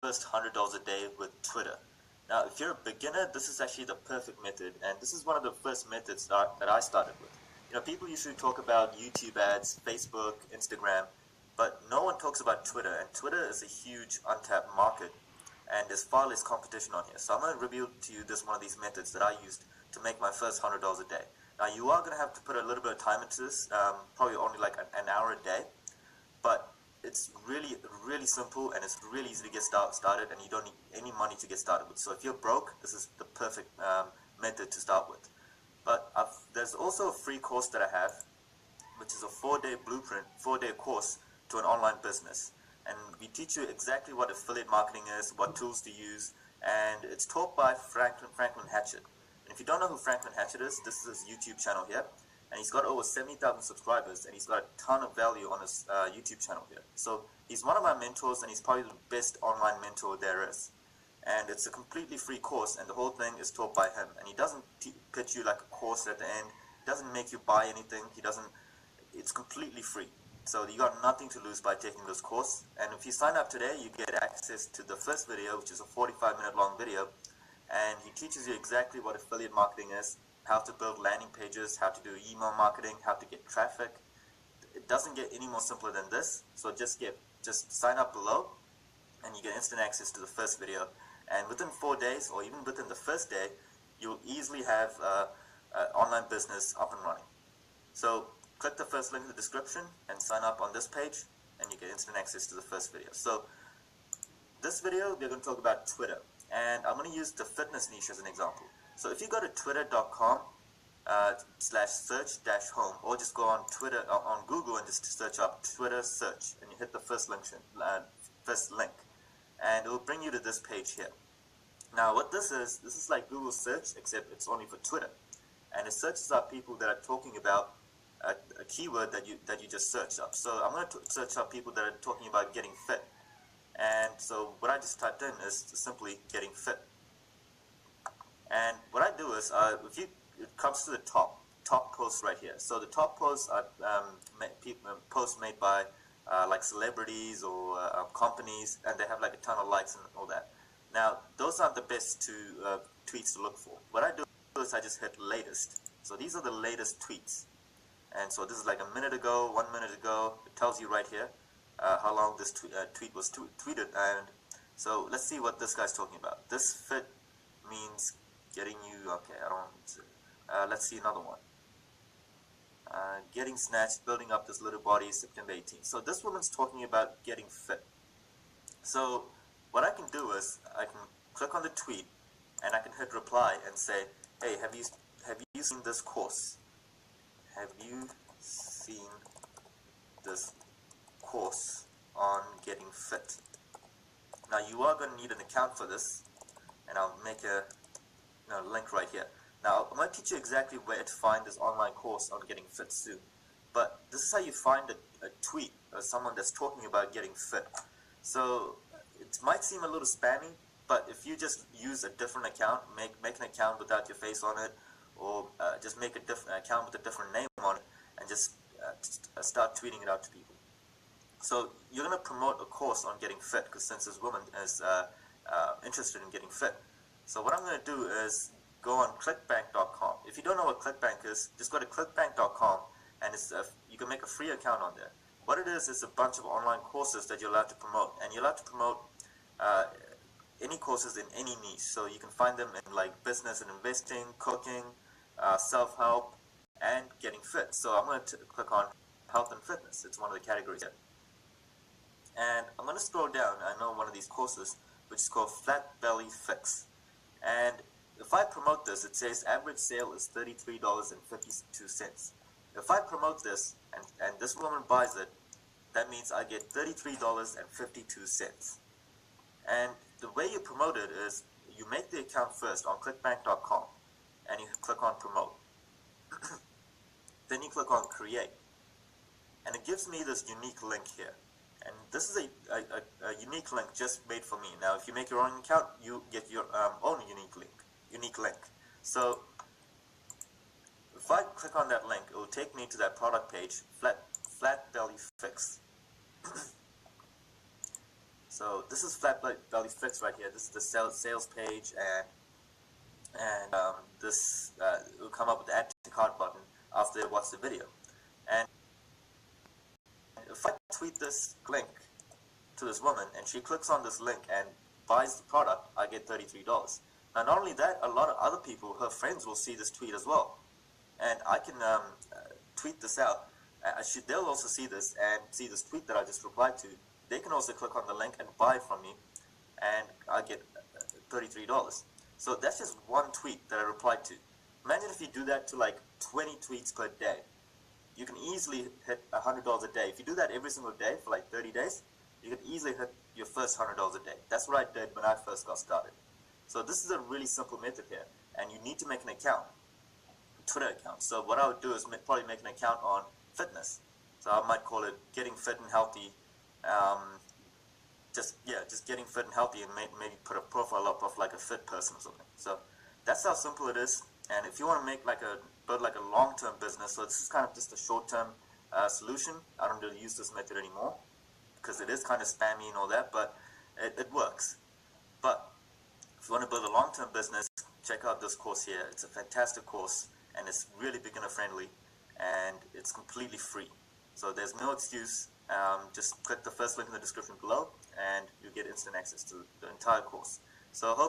first $100 a day with Twitter. Now, if you're a beginner, this is actually the perfect method, and this is one of the first methods that I started with. People usually talk about YouTube ads, Facebook, Instagram, but no one talks about Twitter, and Twitter is a huge untapped market, and there's far less competition on here. So I'm going to reveal to you one of these methods that I used to make my first $100 a day. Now, you are going to have to put a little bit of time into this, probably only like an hour a day, but it's really simple, and it's really easy to get started, and you don't need any money to get started with. So if you're broke, this is the perfect method to start with. But there's also a free course that I have, which is a 4-day blueprint, 4-day course to an online business. And we teach you exactly what affiliate marketing is, what tools to use, and it's taught by Franklin Hatchett. And if you don't know who Franklin Hatchett is, this is his YouTube channel here. And he's got over 70,000 subscribers, and he's got a ton of value on his YouTube channel here. So he's one of my mentors, and he's probably the best online mentor there is. And it's a completely free course, and the whole thing is taught by him. And he doesn't pitch you like a course at the end. He doesn't make you buy anything. It's completely free. So you got nothing to lose by taking this course. And if you sign up today, you get access to the first video, which is a 45-minute long video. And he teaches you exactly what affiliate marketing is, how to build landing pages, how to do email marketing, how to get traffic. It doesn't get any more simpler than this. So just sign up below, and you get instant access to the first video. And within 4 days, or even within the first day, you'll easily have an online business up and running. So click the first link in the description and sign up on this page, and you get instant access to the first video. So this video, we're going to talk about Twitter, and I'm going to use the fitness niche as an example. So if you go to twitter.com/search-home, or just go on Twitter on Google and just search up Twitter search, and you hit the first link, and it will bring you to this page here. Now, what this is like Google search, except it's only for Twitter, and it searches up people that are talking about a keyword that you just searched up. So I'm going to search up people that are talking about getting fit, and so what I just typed in is simply getting fit. And what I do is, it comes to the top posts right here. So the top posts are posts made by like celebrities or companies, and they have like a ton of likes and all that. Now, those aren't the best tweets to look for. What I do is I just hit latest. So these are the latest tweets. And so this is like a minute ago, 1 minute ago. It tells you right here how long this tweet was tweeted. And so let's see what this guy's talking about. This fit means getting you, okay, I don't need to, let's see another one. Getting snatched, building up this little body, September 18th. So this woman's talking about getting fit. So what I can do is I can click on the tweet, and I can hit reply and say, hey, have you seen this course? Have you seen this course on getting fit? Now, you are going to need an account for this, and I'll make a link right here. Now, I'm going to teach you exactly where to find this online course on getting fit soon. But this is how you find a tweet or someone that's talking about getting fit. So it might seem a little spammy, but if you just use a different account, make an account without your face on it, or just make a different account with a different name on it, and just start tweeting it out to people. So you're going to promote a course on getting fit, because since this woman is interested in getting fit. So what I'm going to do is go on clickbank.com. If you don't know what clickbank is, just go to clickbank.com, and you can make a free account on there. What it is a bunch of online courses that you're allowed to promote, and you're allowed to promote any courses in any niche. So you can find them in like business and investing, cooking, self-help, and getting fit. So I'm going to click on health and fitness. It's one of the categories here. And I'm going to scroll down. I know one of these courses, which is called Flat Belly Fix. And if I promote this, it says average sale is $33.52. If I promote this and this woman buys it, that means I get $33.52. And the way you promote it is you make the account first on clickbank.com, and you click on promote. Then you click on create, and it gives me this unique link here. And this is a unique link just made for me. Now, if you make your own account, you get your own unique link. So if I click on that link, it will take me to that product page, Flat Belly Fix. So this is Flat Belly Fix right here. This is the sales page, and this will come up with the add to cart button after they watch the video. And if I tweet this link to this woman and she clicks on this link and buys the product, I get $33. Now, not only that, a lot of other people, her friends, will see this tweet as well, and I can tweet this out. They'll also see this and see this tweet that I just replied to. They can also click on the link and buy from me, and I get $33. So that's just one tweet that I replied to. Imagine if you do that to like 20 tweets per day. You can easily hit $100 a day. If you do that every single day for like 30 days, you can easily hit your first $100 a day. That's what I did when I first got started. So this is a really simple method here, and you need to make an account, a Twitter account. So what I would do is probably make an account on fitness. So I might call it Getting Fit and Healthy. Just getting fit and healthy, and maybe put a profile up of like a fit person or something. So that's how simple it is. And if you want to make build like a long-term business, so this is kind of just a short-term solution. I don't really use this method anymore because it is kind of spammy and all that, but it works. But if you want to build a long-term business, check out this course here. It's a fantastic course, and it's really beginner-friendly, and it's completely free. So there's no excuse. Just click the first link in the description below, and you get instant access to the entire course. So I hope